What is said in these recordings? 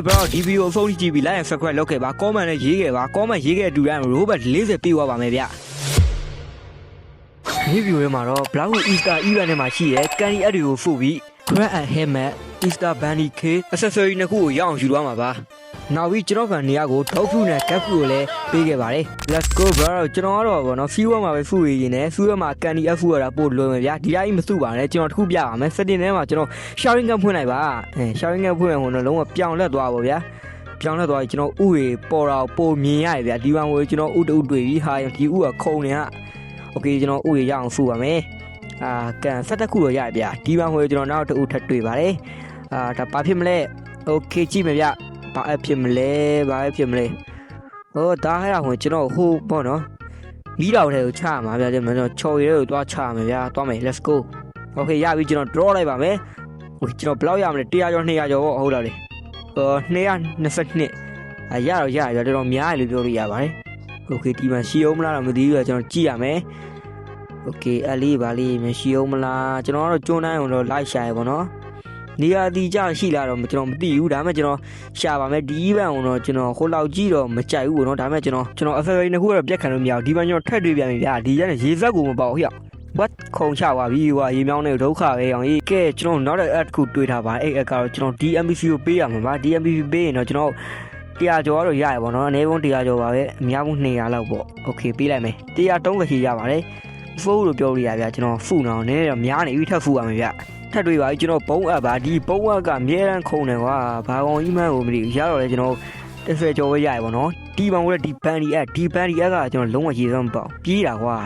bro ဒီဗီဒီယိုဖုန်းကြည့်ပြီး like and subscribe လုပ်ခဲ့ပါ comment နဲ့ရေးခဲ့ပါ comment ရေးခဲ့အတူတိုင်း Robert 40ပေးသွားပါမယ်ဗျဒီဗီဒီယိုထဲမှာတော့ Black Easter event ထဲမှာရှိတဲ့ candy အပ်တွေကိုဖုတ်ပြီး Grab and Helmet Easter Bunny Cake accessory နှစ်ခုကိုရအောင်ယူသွားမှာပါနောက်ပြီးကျွန်တော်ကနေရာကို dog food နဲ့ cat food ကိုလည်းပေးခဲ့ပါတယ် let's go bro ကျွန်တော်ကတော့ဗောနော် fuel မှာပဲ food ရည်နေ fuel မှာ candy အပ် food ရတာပို့လွယ်မယ်ဗျာဒီတိုင်းမစုပါနဲ့ကျွန်တော်တစ်ခုပြပါမယ် setting ထဲမှာကျွန်တော် sharing gun ဖွင့်လိုက်ပါsharing gun ဖွင့်ရင်ဟိုတော့လုံးဝပြောင်းလဲသွားပါဗျာပြောင်းလဲသွားရင်ကျွန်တော်ဥတွေပေါ်တာပိုမြင်ရတယ်ဗျာဒီဘန်ကိုကျွန်တော်ဥတူတွေ့ပြီးဟာဒီဥကခုံနေဟာ okay ကျွန်တော်ဥရရအောင်စုပါမယ်ကန်ဆက်တစ်ခုတော့ရဗျာဒီဘန်ကိုကျွန်တော်နောက်တူထပ်တွေ့ပါတယ်ဒါဘာဖြစ်မလဲ okay ကြည့်မယ်ဗျဘာအဖြစ်မလဲဘာအဖြစ်မလဲဟိုဒါဟဲ့ဟိုကျွန်တော်ဟိုပေါ့နော်မီးတော်ထဲကိုချရမှာဗျာကျွန်တော်ချော်ရဲကိုသွားချရမယ်ဗျာသွားမယ် let's go okay ရပြီကျွန်တော် draw လိုက်ပါမယ်ဟိုကျွန်တော်ဘယ်လောက်ရမလဲ100ကျော်200ကျော်ပေါ့ဟုတ်လားလေ222ရတော့ရရတော်တော်များတယ်လို့ပြောလို့ရပါတယ် okay ဒီမှာရှီအောင်မလားတော့မသိဘူးကျွန်တော်ကြည့်ရမယ် okay အလေးပါလေးမရှိအောင်မလားကျွန်တော်ကတော့ကျွန်းတိုင်းအောင်တော့ like ရှာရပါတော့နေရာဒီကြရှိလာတော့ကျွန်တော်မသိဘူးဒါပေမဲ့ကျွန်တော်ရှာပါမယ်ဒီ event ကိုတော့ကျွန်တော်ဟိုလောက်ကြည့်တော့မကြိုက်ဘူးပေါ့နော်ဒါပေမဲ့ကျွန်တော် FFA နှစ်ခုကတော့ပြက်ခံလို့မရဘူးဒီမှာကျွန်တော်ထပ်တွေ့ပြန်ပြီဗျာဒီကျတဲ့ရေစက်ကိုမပေါဟိအောင် what ခုံချပါပြီဟိုရေမြောင်းနေဒုက္ခပဲအောင်ကြီးကဲကျွန်တော်နောက်တဲ့ add ကိုတွေ့ထားပါအဲ့ add ကတော့ကျွန်တော် DMPC ကိုပေးရမှာပါ DMPC ပေးရင်တော့ကျွန်တော်100ကျော်တော့ရရပါတော့အနေပုံ100ကျော်ပါပဲအများဆုံး200လောက်ပေါ့ okay ပေးလိုက်မယ်130ရှိရပါတယ်ဖုန်းလို့ပြောလို့ရဗျာကျွန်တော်ဖူနော်နည်းနည်းတော့များနေပြီထပ်ဖူရမယ်ဗျထပ်တွေ့ပါပြီကျွန်တော်ဘုံအပ်ပါဒီဘုံအပ်ကအမြဲတမ်းခုံတယ်ကွာဘာကောင်ကြီးမှန်းကိုမသိဘူးရတော့လေကျွန်တော်30ကျော်ပဲရရပါတော့ဒီဘန်ကိုလည်းဒီဘန်ဒီအပ်ကကျွန်တော်လုံးဝရေစမ်းမပေါ့ပြေးတာကွာ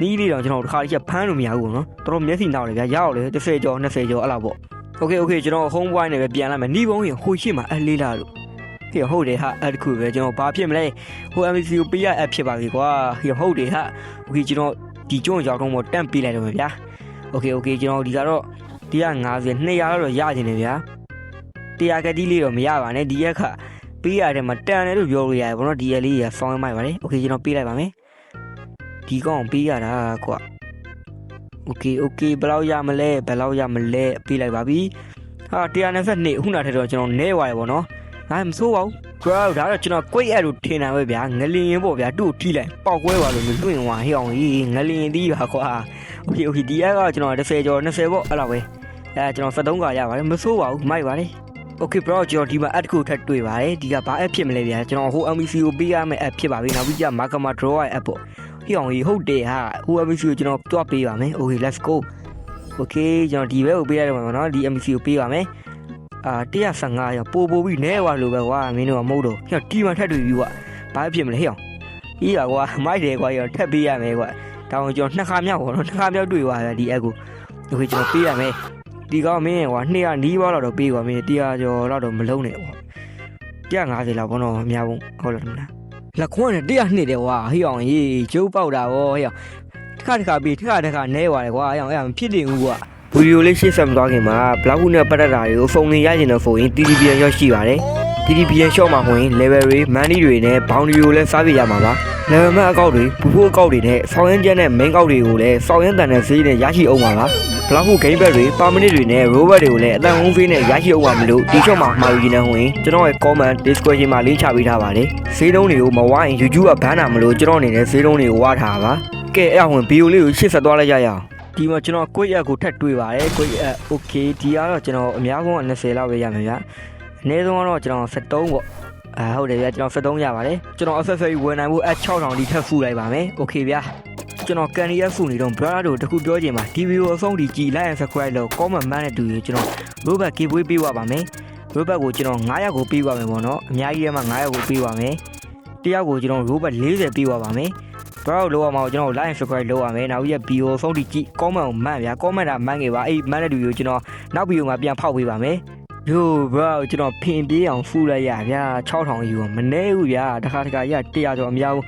နီးလေးတော့ကျွန်တော်တစ်ခါတည်းချက်ဖမ်းလို့မရဘူးပေါ့နော်တော်တော်မျက်စိနောက်လေဗျာရတော့လေ30ကျော်20ကျော်အဲ့လောက်ပေါ့ okay ကျွန်တော် home point နဲ့ပဲပြန်လိုက်မယ်နီးဘုံရင်ဟိုရှိမှာအလေးလာလို့ဟေ့ဟုတ်တယ်ဟာအဲ့တခုပဲကျွန်တော်ဘာဖြစ်မလဲဟို MVC ကိုပေးရအပ်ဖြစ်ပါပြီကွာဟေ့ဟုတ်တယ်ဟာ okay ကျွန်တော်ဒီကျွန်းရောက်တော့မတန့်ပေးလိုက်တော့မယ်ဗျာ okay ကျွန်တော်ဒီကတော့150 200လောက်တော့ရနေတယ်ဗျာ100ကတိလေးတော့မရပါနဲ့ဒီရက်ခပေးရတယ်မှာတန်တယ်လို့ပြောလို့ရတယ်ဗောနော်ဒီရက်လေးရဆောင်းမိုက်ပါလေ okay ကျွန်တော်ပေးလိုက်ပါမယ်ဒီကောင်ပေးရတာကွာ okay ဘယ်လောက်ရမလဲပေးလိုက်ပါပြီဟာ122ခုနထက်တော့ကျွန်တော်နဲသွားတယ်ဗောနော်ဒါမဆိုးပါဘူး bro ဒါတော့ကျွန်တော်ကိုယ့်အဲ့လိုထင်တာပဲဗျာငလင်ရင်ပေါ့ဗျာသူ့ကိုထိလိုက်ပေါက်ကွဲပါလို့မလွင့်သွားဟဲ့အောင်ကြီးငလင်သီးပါကွာ okay ဒီရက်ကကျွန်တော်30ကျော်20ပေါ့အဲ့လောက်ပဲကျွန်တော်73ကရပါတယ်မဆိုးပါဘူးမိုက်ပါလေ okay bro ကျွန်တော်ဒီမှာ add ကိုထပ်တွေ့ပါတယ်ဒီကဘာ app ဖြစ်မလဲဗျာကျွန်တော်ဟို MVC ကိုပေးရမယ့် app ဖြစ်ပါပြီနောက်ပြီးကျမာကမာ draw app ပေါ့ဟေ့အောင်ကြီးဟုတ်တယ်ဟာဟို MVC ကိုကျွန်တော်တွားပေးပါမယ် okay let's go okay ကျွန်တော်ဒီဘက်ကိုပေးရတယ်မှာနော်ဒီ MVC ကိုပေးပါမယ်115ရပို့ပြီးနဲွားလို့ပဲကွာမင်းတို့ကမဟုတ်တော့ဟေ့ဒီမှာထပ်တွေ့ပြီကွာဘာဖြစ်မလဲဟေ့အောင်ကြီးပါကွာမိုက်တယ်ကွာရောထပ်ပေးရမယ်ကွာတောင်းကျွန်တော်နှစ်ခါမြောက်ပေါ့နော်နှစ်ခါမြောက်တွေ့သွားတယ်ဒီအက်ကိုokay ကျွန်တော်ပေးရမယ်ဒီကောင်မင်းကွာ200နီးပါးလောက်တော့ပေးကွာမင်း100ကျော်လောက်တော့မလုံးနဲ့ကွာ150လောက်ပေါ့နော်အများဆုံးဟုတ်လားမလားလက်ခွန်းနဲ့102တယ်ကွာဟေ့အောင်ရေးကျိုးပေါက်တာဗောဟေ့အောင်တစ်ခါပြီးတစ်ခါနဲွားတယ်ကွာအဲ့အောင်မဖြစ်တင်ဘူးကွာဗီဒီယိုလေးရှေ့ဆက်မသွားခင်မှာဘလောက်ခုနဲ့ပတ်သက်တာတွေကိုဖုန်းလေးရကျင်တဲ့ဖုန်းရင် TTPN ရောက်ရှိပါတယ် TTPN ရှော့မှာဝင် level တွေ money တွေနဲ့ boundary ကိုလည်းစားပြရမှာပါ level မဲ့အကောက်တွေဘူဖိုးအကောက်တွေနဲ့ဆောင်းရမ်းကျန်းတဲ့ main ကောက်တွေကိုလည်းဆောင်းရမ်းတန်တဲ့ဈေးနဲ့ရရှိအောင်ပါလားဘလောက်ခု game back တွေ permanent တွေနဲ့ robot တွေကိုလည်းအတန်ဟုံးဖေးနဲ့ရရှိအောင်ပါမလို့ဒီ shop မှာမှာယူနေတယ်ဝင်ကျွန်တော်ရဲ့ comment description မှာ link ချပေးထားပါတယ်ဈေးနှုန်းတွေကိုမဝိုင်း YouTube ကဘန်းတာမလို့ကျွန်တော်အနေနဲ့ဈေးနှုန်းတွေကိုဝါထားပါကဲအဲ့ဝင် video လေးကိုရှေ့ဆက်သွားလိုက်ကြရအောင်ဒီမှာကျွန်တော်ကိုယ့်ရက်ကိုထပ်တွေ့ပါတယ်ကိုယ့်ရက် okay ဒီကတော့ကျွန်တော်အများဆုံး20လောက်ပဲရမယ်ဗျာအနည်းဆုံးကတော့ကျွန်တော်73ပေါ့ဟုတ်တယ်ဗျာကျွန်တော်73ရပါတယ်ကျွန်တော် FFA ဝင်နိုင်ဖို့ 6000ဒီထပ်ဖူလိုက်ပါမယ် okay ဗျာကျွန်တော်ကန်ရီယာဖူနေတော့ brother တို့တခုပြောချင်ပါဒီဗီဒီယိုအဆုံးဒီကြည် like and subscribe လို့ comment မှန်းနဲ့တူရင်ကျွန်တော် robot ကေပွေးပေးပါမယ် robot ကိုကျွန်တော်900ကိုပေးပါမယ်ပေါ့နော်အများကြီးထဲမှာ900ကိုပေးပါမယ်100ကိုကျွန်တော် robot 40ပေးပါမယ်bro လောက်အောင်ကျွန်တော် like and subscribe လုပ်ရမယ်နောက်ပြီး video ဖုန်းဒီကြည့် comment ကိုမှန်ဗျာ comment တာမှန်ခဲ့ပါအဲ့မှန်တဲ့လူကိုကျွန်တော်နောက် video မှာပြန်ဖောက်ပေးပါမယ်yo bro ကျွန်တော်ဖင်ပြေးအောင်ဖူးလိုက်ရဗျာ6000ယူမနေဘူးဗျာတခါရ100ကျော်အများဘူး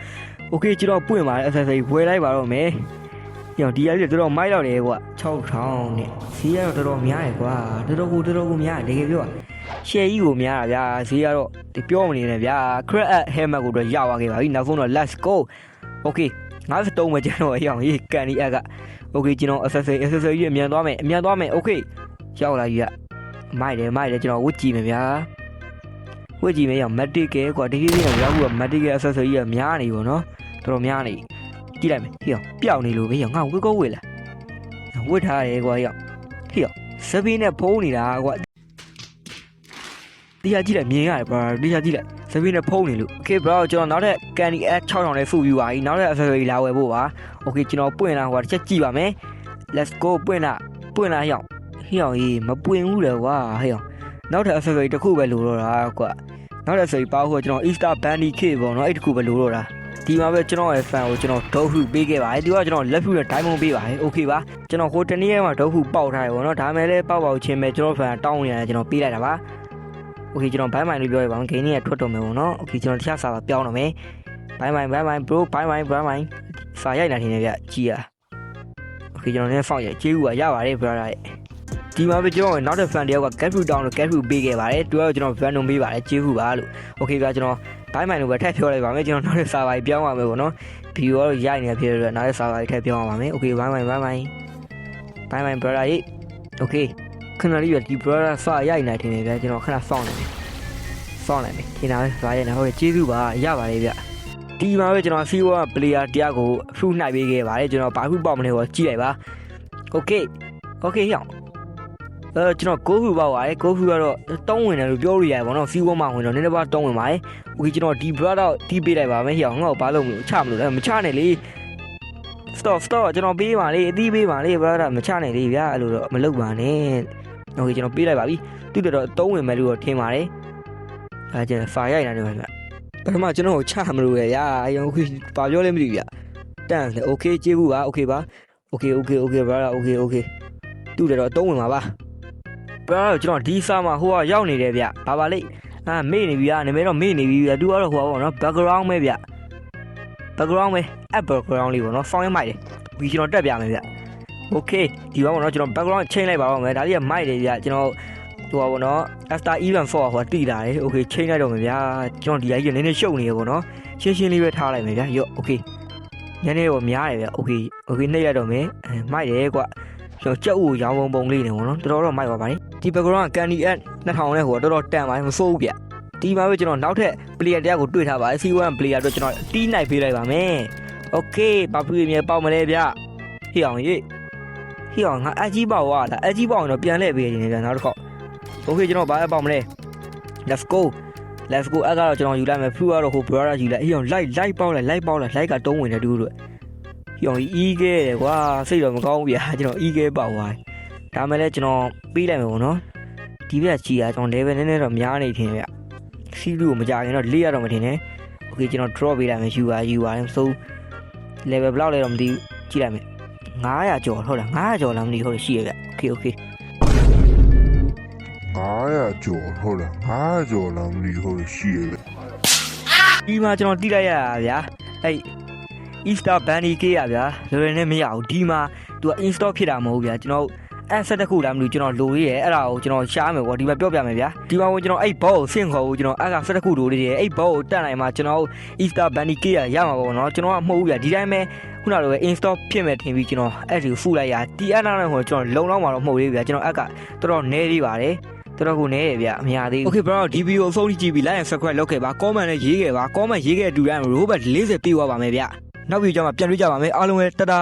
okay ကျွန်တော်ပွင့်ပါတယ် FFA ဝယ်လိုက်ပါတော့မယ်ရောဒီအဲ့ဒီတော်တော်မိုက်တော့တယ်ကွာ6000နဲ့ဈေးကတော့တော်တော်များတယ်ကွာတော်တော်ကိုများတယ်တကယ်ပြောရှယ်ကြီးကိုများတာဗျာဈေးကတော့ပြောမနေနဲ့ဗျာ crack helmet ကိုတော့ရသွားခဲ့ပါပြီနောက်ဆုံးတော့ let's go okay 53ပဲကျွန်တော်အရောင်ရေးကန်ဒီအက်က okay ကျွန်တော် SSA ကြီးအမြန်သွားမယ် okay ရောက်လာကြီးကမိုက်တယ်ကျွန်တော်ဝတ်ကြည့်မယ်ဗျာ ဝှေ့ကြည့်မယ်ရောမတ်တစ်ကဲကွာဒီဒီနဲ့ရောက်ဘူးမတ်တစ်ကဲ accessory ကများနေပေါ့နော်တော်တော်များနေကြည့်လိုက်မယ်ဟေ့ရောပျောက်နေလို့ပဲရောငါဝှေ့ကောဝှေ့လားဝှေ့ထားတယ်ကွာရောဟေ့ရောစပင်းနဲ့ဖုံးနေတာကွာတရားကြည့်လိုက်မြင်ရတယ်ဗျာတရားကြည့်လိုက်စပင်းနဲ့ဖုံးနေလို့ okay bro ကျွန်တော်နောက်ထပ် candy add 6000နဲ့ဖူယူပါပြီနောက်ထပ် accessory လာဝယ်ဖို့ပါ okay ကျွန်တော်ပွင့်လာဟိုတစ်ချက်ကြည့်ပါမယ် let's go ပွင့်လာဟေ့ရောကြီးမပွင့်ဘူးလေကွာဟေ့ရောနောက်ထပ် accessory တစ်ခုပဲလိုတော့တာကွာနောက်ထပ် accessory ပါဖို့ကျွန်တော် Easter Bunny Kit ပေါ့နော်အဲ့တစ်ခုပဲလိုတော့တာဒီမှာပဲကျွန်တော်ရဲ့ fan ကိုကျွန်တော်ဒုတ်ဟုပေးခဲ့ပါတယ်သူကကျွန်တော်လက်ဖြူနဲ့ diamond ပေးပါတယ် okay ပါကျွန်တော်ဟိုတနေ့မှာဒုတ်ဟုပေါက်ထားတယ်ပေါ့နော်ဒါမဲ့လည်းပေါက်ချင်းပဲကျွန်တော် fan တောင်းနေရတယ်ကျွန်တော်ပေးလိုက်တာပါ okay ကျွန်တော်ဘိုင်းမိုင်လို့ပြောရပါမယ် game ကြီးကထွက်တော့မယ်ပေါ့နော် okay ကျွန်တော်တခြားစာပါပြောင်းတော့မယ်ဘိုင်းမိုင် bro ဘိုင်းမိုင်စာရိုက်လာနေတယ်ဗျကြည်ရ okay ကျွန်တော်လည်းဖောက်ရကျေးဇူးပါရပါတယ် brother ဒီမှာပဲကျွန်တော်နောက်တဲ့ fan တယောက်က get through down လို့ get through ပေးခဲ့ပါတယ်သူကကျွန်တော် fan ပေးပါတယ်ကျေးဇူးပါလို့ okay ဗျာကျွန်တော်ဘိုင်းမိုင်လို့ပဲထပ်ပြောလိုက်ပါမယ်ကျွန်တော်နောက်တဲ့ server ပြောင်းပါမယ်ပေါ့နော် view ရောရိုက်နေဖြစ်တဲ့အတွက်နောက်တဲ့ server ထပ်ပြောင်းပါမယ် okay ဘိုင်းမိုင် brother ရေး okay ခဏလေးပြဒီ brother စာရိုက်နေတယ်ဗျာကျွန်တော်ခဏစောင့်နေတယ်ဒီနားစာရိုက်နေဟုတ်ကဲ့ကျေးဇူးပါရပါတယ်ဗျဒီမှာပဲကျွန်တော် C1 player တရားကို fruit နှိုက်ပေးခဲ့ပါတယ်ကျွန်တော်ဘာခုပေါက်မလဲဟောကြည့်လိုက်ပါ okay ဟောကျွန်တော်ကိုဖူပေါက်ပါတယ်ကိုဖူကတော့တောင်းဝင်တယ်လို့ပြောလို့ရတယ်ဗောနော် C1 မှာဝင်တော့နည်းနည်းပါတောင်းဝင်ပါတယ် okay ကျွန်တော်ဒီ brother တီးပေးလိုက်ပါမယ်ဟေ့အောင်ငါ့ကိုဘာလို့မလို့ချမလို့လဲမချနဲ့လေ stop ကျွန်တော်ပေးပါလေအသီးပေးပါလေ brother မချနဲ့လေဗျာအဲ့လိုတော့မလုပ်ပါနဲ့ okay ကျွန်တော်ပေးလိုက်ပါပြီသူတို့တော့တောင်းဝင်မယ်လို့ထင်ပါတယ်ဒါကျန်ဖာရိုက်နေတယ်ဗျပထမကျွန်တော်ကိုချမလို့ရရာအရင်အခုဘာပြောလဲမသိဘူးဗျတန့်တယ် okay ကျေးဘူးပါ okay ပါ okay brother okay သူတို့တော့တောင်းဝင်ပါပါbrother ကျွန်တော်ဒီစာမှာဟိုကရောက်နေတယ်ဗျဘာလိမေ့နေပြီနာမည်တော့မေ့နေပြီဗျသူကတော့ဟိုပါပေါ့နော် background ပဲဗျ background ပဲ app background လေးပေါ့နော်ဖောင်းရမိုက်တယ်ဒီကျွန်တော်တက်ပြမယ်ဗျ okay ဒီပါပေါ့နော်ကျွန်တော် background ချိန်လိုက်ပါတော့မယ်ဒါလေးကမိုက်တယ်ဗျကျွန်တော်ဟိုပါပေါ့နော် after event 4ဟိုတိလာတယ် okay ချိန်လိုက်တော့မယ်ဗျာကျွန်တော်ဒီအကြီးနည်းနည်းရှုပ်နေရပေါ့နော်ရှင်းလေးပဲထားလိုက်မယ်ဗျရော့ okay နည်းနည်းတော့များတယ်ဗျ okay နှိပ်ရတော့မယ်မိုက်တယ်ကွာကျွန်တော်ကြက်ဦးရောင်းပုံလေးနေပေါ့နော်တော်တော်မိုက်ပါပါတယ်ဒီ background က candy add 2000နဲ့ဟိုတော်တော်တန်ပါတယ်မစိုးဘူးဗျဒီမှာပဲကျွန်တော်နောက်ထပ် player တရားကိုတွေ့ထားပါတယ် C1 player တော့ကျွန်တော်တီးနိုင်ပေးလိုက်ပါမယ် okay ဘာပြည့်မြေပေါက်မလဲဗျဟေ့အောင်ငါအကြီးပေါက်သွားတာအကြီးပေါက်ရင်တော့ပြန်လှည့်ပေးနေတယ်ဗျနောက်တစ်ခေါက် okay ကျွန်တော်ဘာပေါက်မလဲ let's go အဲ့ကတော့ကျွန်တော်ယူလိုက်မယ် fruit ကတော့ဟို brother ယူလိုက်ဟေ့အောင် light ပေါက်လိုက်ကတုံးဝင်တယ်တူတို့ဟေ့အောင်အီးခဲတယ်ကွာစိတ်တော့မကောင်းဘူးဗျာကျွန်တော်အီးခဲပေါက်သွားဒါမှလည်းကျွန်တော်ပေးလိုက်မယ်ပေါ့နော်ဒီဘက်ကြီးอ่ะကျွန်တော် level နည်းနည်းတော့များနေထင်ဗျစီးလူကိုမကြခင်တော့လေးရတော့မထင်နဲ့ okay ကျွန်တော် drop ပေးလိုက်မယ်ယူပါတယ်ဆို level ဘယ်လောက်လဲတော့မသိဘူးကြည့်လိုက်မယ်900ကျော်ဟုတ်လား900ကျော်လားမသိဟုတ်ရှိရဗျ okay 900ကျော်ဟုတ်လား900ကျော်လားမသိဟုတ်ရှိရဗျဒီမှာကျွန်တော်တိလိုက်ရတာဗျာအဲ့ Easter Bunny Kit ရဗျာလွယ်နဲ့မရဘူးဒီမှာသူက install ဖြစ်တာမဟုတ်ဗျာကျွန်တော်အဲ့ဆက်တစ်ခုလားမလို့ကျွန်တော်လိုရရဲ့အဲ့ဒါကိုကျွန်တော်ရှားမယ်ပေါ့ဒီမှာပြောပြမယ်ဗျာဒီမှာကျွန်တော်အဲ့ဘောကိုဆင့်ခေါ်ဖို့ကျွန်တော်အဲ့ကဆက်တစ်ခုလိုလေးရဲ့အဲ့ဘောကိုတက်နိုင်မှာကျွန်တော် Easter Bunny Kit ရမှာပေါ့နော်ကျွန်တော်ကမဟုတ်ဘူးဗျာဒီတိုင်းပဲခုနလိုပဲ install ဖြစ်မယ်ထင်ပြီးကျွန်တော်အဲ့ဒီဖူလိုက်ရတီအနာနဲ့ဟိုကျွန်တော်လုံလောက်မှာတော့မဟုတ်သေးဘူးဗျာကျွန်တော်အဲ့ကတော်တော်နည်းသေးပါတယ်တော်တော်ကိုနည်းတယ်ဗျအများသေးဘူး okay bro ဒီဗီဒီယိုအဆုံးထိကြည့်ပြီး like and subscribe လုပ်ခဲ့ပါ comment နဲ့ရေးခဲ့ပါ comment ရေးခဲ့အတူတိုင်း robot 40ပြေးသွားပါမယ်ဗျနောက်ဗီဒီယိုကျမှပြန်တွေ့ကြပါမယ်အားလုံးပဲတတာ